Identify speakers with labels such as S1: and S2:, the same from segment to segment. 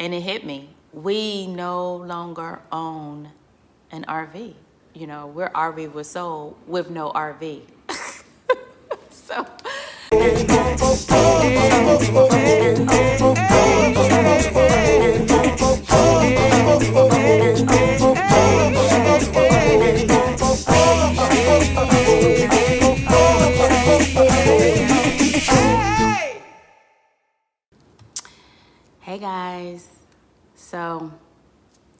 S1: and it hit me. We no longer own an RV. You know, we're RV with soul with no RV. So. Hey guys, so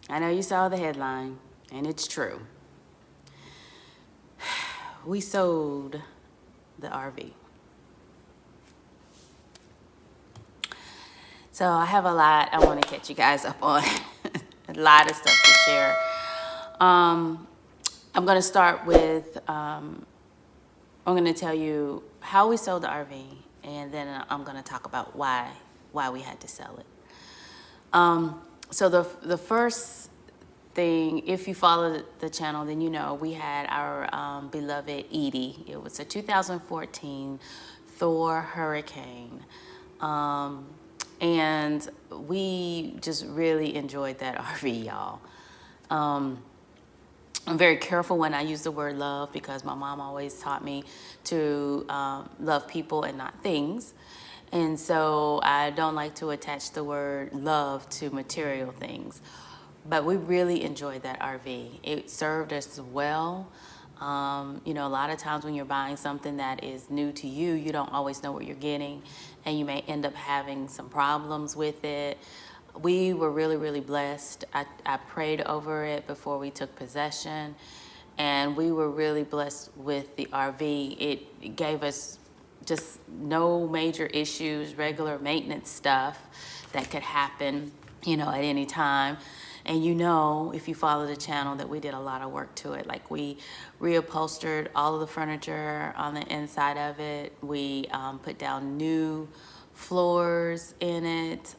S1: I know you saw the headline, and it's true. We sold the RV. So I have a lot I want to catch you guys up on. A lot of stuff to share. I'm going to start with, I'm going to tell you how we sold the RV, and then I'm going to talk about why we had to sell it. So the first thing, if you follow the channel, then you know we had our beloved Edie. It was a 2014 Thor Hurricane. And we just really enjoyed that RV, y'all. I'm very careful when I use the word love because my mom always taught me to love people and not things. And so I don't like to attach the word love to material things. But we really enjoyed that RV. It served us well. You know, a lot of times when you're buying something that is new to you, you don't always know what you're getting, and you may end up having some problems with it. We were really, really blessed. I prayed over it before we took possession, and we were really blessed with the RV. It gave us just no major issues, regular maintenance stuff that could happen, you know, at any time. And you know, if you follow the channel, that we did a lot of work to it. Like we reupholstered all of the furniture on the inside of it. We put down new floors in it.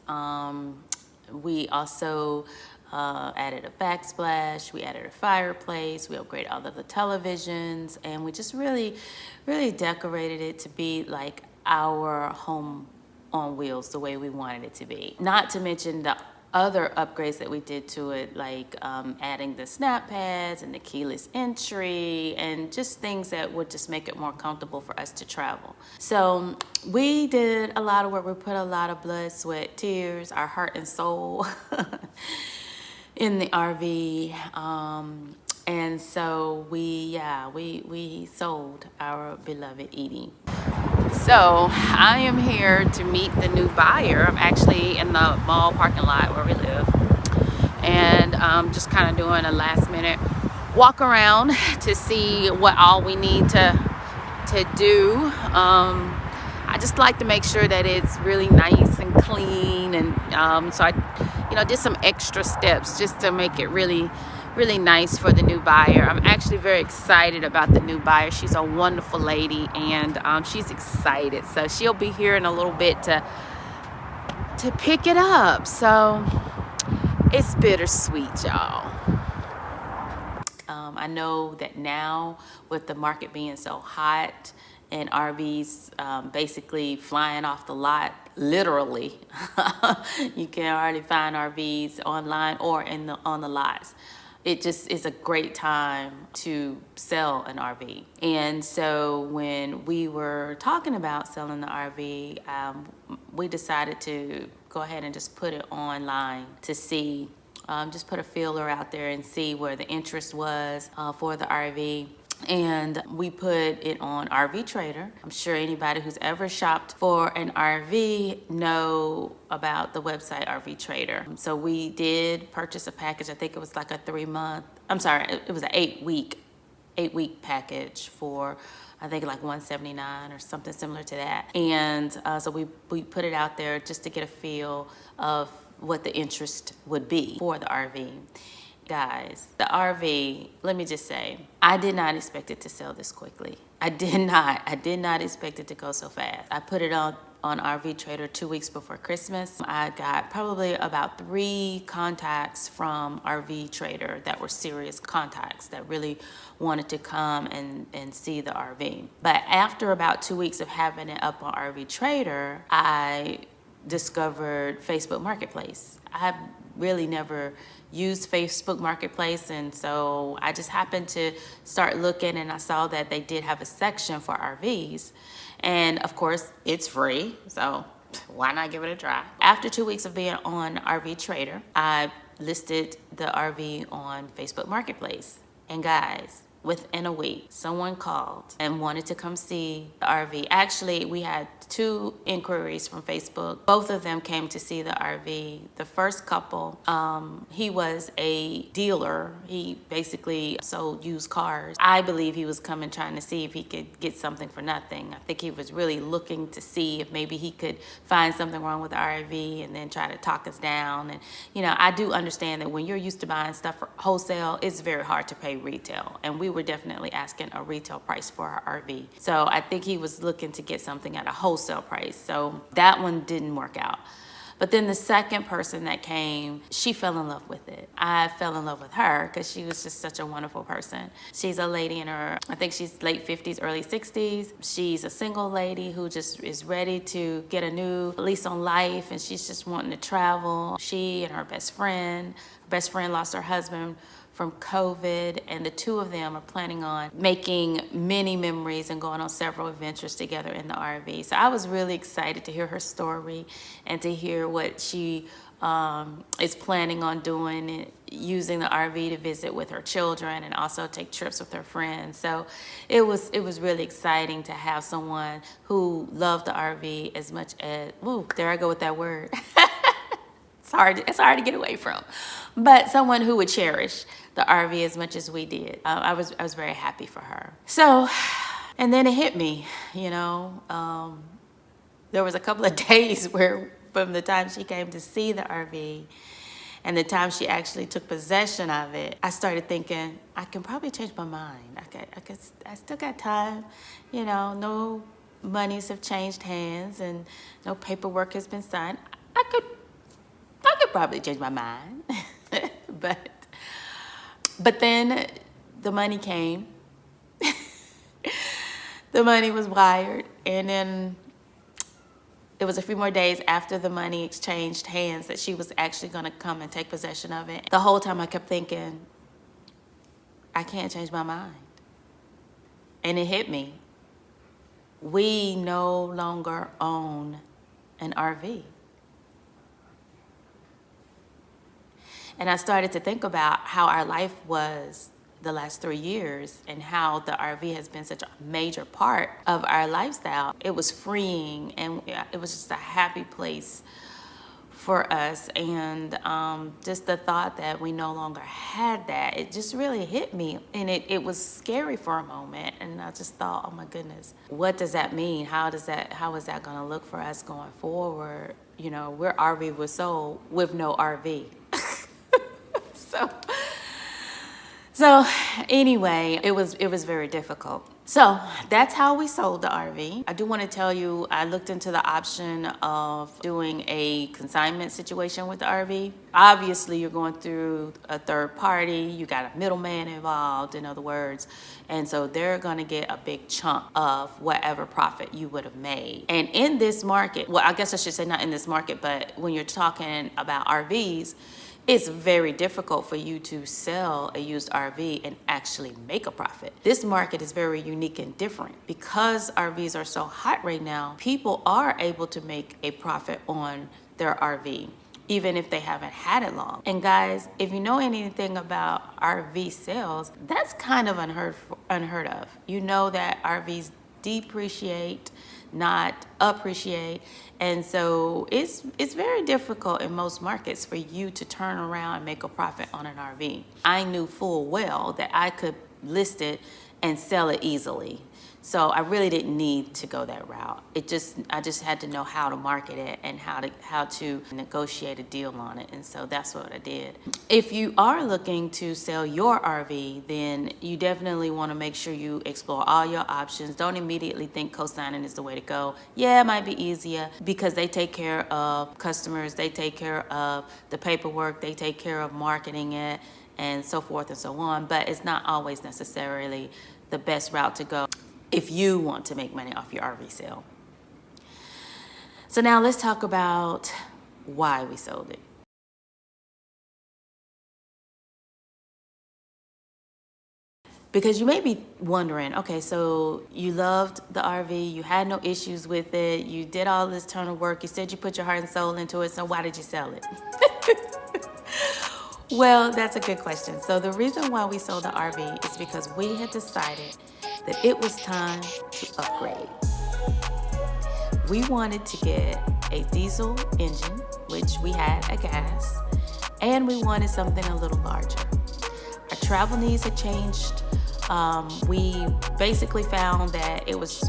S1: We also added a backsplash. We added a fireplace. We upgraded all of the televisions, and we just really, really decorated it to be like our home on wheels, the way we wanted it to be. Not to mention the other upgrades that we did to it, like adding the snap pads and the keyless entry and just things that would just make it more comfortable for us to travel. So we did a lot of work. We put a lot of blood, sweat, tears, our heart and soul in the RV. And so we sold our beloved Edie. So I am here to meet the new buyer. I'm actually in the mall parking lot where we live, and just kind of doing a last minute walk around to see what all we need to do. I just like to make sure that it's really nice and clean, and so I, you know, did some extra steps just to make it really nice for the new buyer. I'm actually very excited about the new buyer. She's a wonderful lady, and she's excited. So she'll be here in a little bit to pick it up. So it's bittersweet, y'all. I know that now with the market being so hot and RVs basically flying off the lot, literally, you can already find RVs online or on the lots. It just is a great time to sell an RV. And so when we were talking about selling the RV, we decided to go ahead and just put it online to see, just put a feeler out there and see where the interest was for the RV. And we put it on RV Trader. I'm sure anybody who's ever shopped for an RV know about the website RV Trader. So we did purchase a package. I think it was like a 3 month, I'm sorry, it was an 8 week package for, I think like $179 or something similar to that. And so we put it out there just to get a feel of what the interest would be for the RV. Guys, the RV, let me just say, I did not expect it to sell this quickly. I did not expect it to go so fast. I put it on RV Trader 2 weeks before Christmas. I got probably about 3 contacts from RV Trader that were serious contacts that really wanted to come and see the RV. But after about 2 weeks of having it up on RV Trader, I discovered Facebook Marketplace. I really never used Facebook Marketplace, and so I just happened to start looking, and I saw that they did have a section for RVs. And of course, it's free, so why not give it a try? After 2 weeks of being on RV Trader, I listed the RV on Facebook Marketplace. And guys, within a week, someone called and wanted to come see the RV. Actually, we had 2 inquiries from Facebook. Both of them came to see the RV. The first couple, he was a dealer. He basically sold used cars. I believe he was coming trying to see if he could get something for nothing. I think he was really looking to see if maybe he could find something wrong with the RV and then try to talk us down. And, I do understand that when you're used to buying stuff for wholesale, it's very hard to pay retail. And we were definitely asking a retail price for our RV. So I think he was looking to get something at a wholesale price. So that one didn't work out. But then the second person that came, she fell in love with it. I fell in love with her because she was just such a wonderful person. She's a lady in her, I think she's late 50s, early 60s. She's a single lady who just is ready to get a new lease on life, and she's just wanting to travel. She and her best friend lost her husband from COVID, and the 2 of them are planning on making many memories and going on several adventures together in the RV. So I was really excited to hear her story and to hear what she is planning on doing, using the RV to visit with her children and also take trips with her friends. So it was really exciting to have someone who loved the RV as much as, there I go with that word. It's hard to get away from, but someone who would cherish the RV as much as we did. I was very happy for her. So, and then it hit me, there was a couple of days where from the time she came to see the RV and the time she actually took possession of it, I started thinking, I can probably change my mind. I still got time, no monies have changed hands and no paperwork has been signed. I could probably change my mind. But then the money came. The money was wired, and then it was a few more days after the money exchanged hands that she was actually going to come and take possession of it. The whole time I kept thinking, I can't change my mind. And it hit me. We no longer own an RV. And I started to think about how our life was the last 3 years and how the RV has been such a major part of our lifestyle. It was freeing, and it was just a happy place for us. And just the thought that we no longer had that, it just really hit me. And it was scary for a moment. And I just thought, oh my goodness, what does that mean? How is that going to look for us going forward? We're RVwithSoul with no RV. So anyway, it was very difficult. So that's how we sold the RV. I do want to tell you, I looked into the option of doing a consignment situation with the RV. Obviously, you're going through a third party. You got a middleman involved, in other words. And so they're going to get a big chunk of whatever profit you would have made. And in this market, well, I guess I should say not in this market, but when you're talking about RVs, it's very difficult for you to sell a used RV and actually make a profit. This market is very unique and different. Because RVs are so hot right now, people are able to make a profit on their RV, even if they haven't had it long. And guys, if you know anything about RV sales, that's kind of unheard of. You know that RVs depreciate, not appreciate. And so it's very difficult in most markets for you to turn around and make a profit on an RV. I knew full well that I could list it and sell it easily. So I really didn't need to go that route. I just had to know how to market it and how to negotiate a deal on it. And so that's what I did. If you are looking to sell your RV, then you definitely want to make sure you explore all your options. Don't immediately think co-signing is the way to go. Yeah, it might be easier because they take care of customers, they take care of the paperwork, they take care of marketing it, and so forth and so on. But it's not always necessarily the best route to go if you want to make money off your RV sale. So now let's talk about why we sold it. Because you may be wondering, okay, so you loved the RV, you had no issues with it, you did all this ton of work, you said you put your heart and soul into it, so why did you sell it? Well, that's a good question. So the reason why we sold the RV is because we had decided that it was time to upgrade. We wanted to get a diesel engine, which we had a gas, and we wanted something a little larger. Our travel needs had changed. We basically found that it was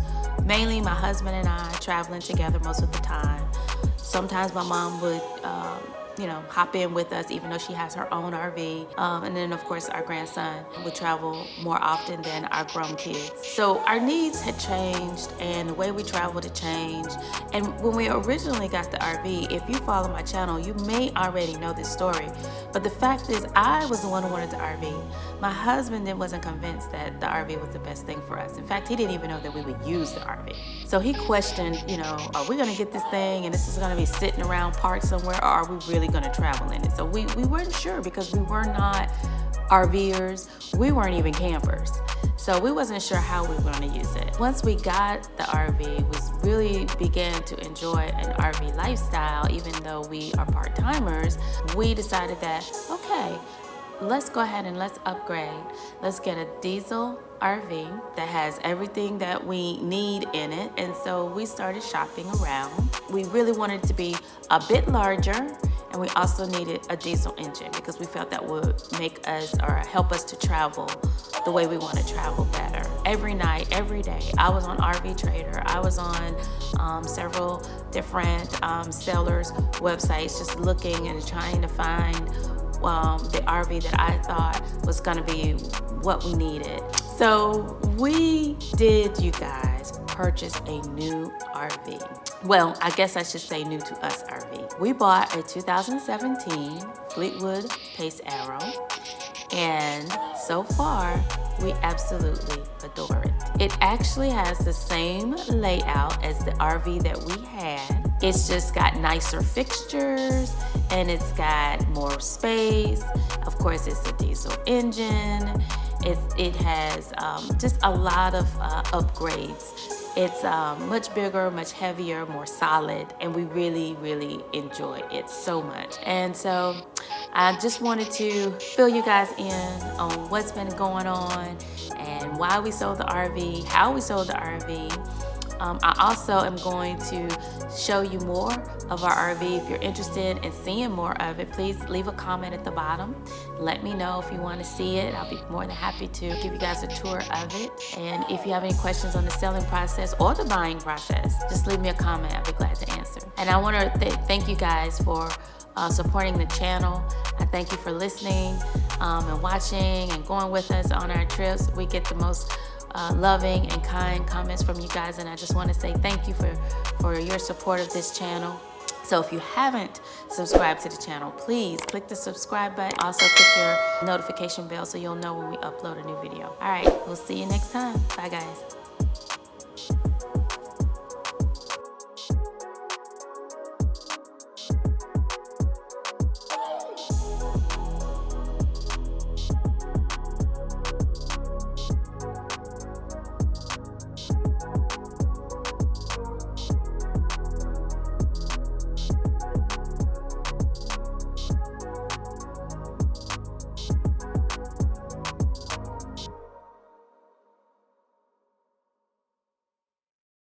S1: mainly my husband and I traveling together most of the time. Sometimes my mom would, hop in with us, even though she has her own RV. And then, of course, our grandson would travel more often than our grown kids. So our needs had changed, and the way we traveled had changed. And when we originally got the RV, if you follow my channel, you may already know this story. But the fact is, I was the one who wanted the RV. My husband then wasn't convinced that the RV was the best thing for us. In fact, he didn't even know that we would use the RV. So he questioned, are we gonna get this thing and this is gonna be sitting around parked somewhere, or are we really gonna travel in it? So we weren't sure, because we were not RVers. We weren't even campers. So we wasn't sure how we were gonna use it. Once we got the RV, we really began to enjoy an RV lifestyle, even though we are part-timers. We decided that, okay, let's go ahead and let's upgrade. Let's get a diesel RV that has everything that we need in it. And so we started shopping around. We really wanted it to be a bit larger, and we also needed a diesel engine because we felt that would make us or help us to travel the way we want to travel better. Every night, every day, I was on RV Trader. I was on several different sellers' websites, just looking and trying to find the RV that I thought was gonna be what we needed. So we did, you guys, purchase a new RV. Well, I guess I should say new to us RV. We bought a 2017 Fleetwood Pace Arrow, and so far, we absolutely adore it. It actually has the same layout as the RV that we had. It's just got nicer fixtures, and it's got more space. Of course, it's a diesel engine. It has just a lot of upgrades. It's much bigger, much heavier, more solid, and we really, really enjoy it so much. And so I just wanted to fill you guys in on what's been going on and why we sold the RV, how we sold the RV. I also am going to show you more of our RV. If you're interested in seeing more of it, please leave a comment at the bottom. Let me know if you want to see it. I'll be more than happy to give you guys a tour of it. And if you have any questions on the selling process or the buying process, just leave me a comment. I'll be glad to answer. And I want to thank you guys for supporting the channel. I thank you for listening and watching and going with us on our trips. We get the most loving and kind comments from you guys, and I just want to say thank you for your support of this channel. So if you haven't subscribed to the channel, please click the subscribe button. Also click your notification bell so you'll know when we upload a new video. All right, we'll see you next time. Bye guys.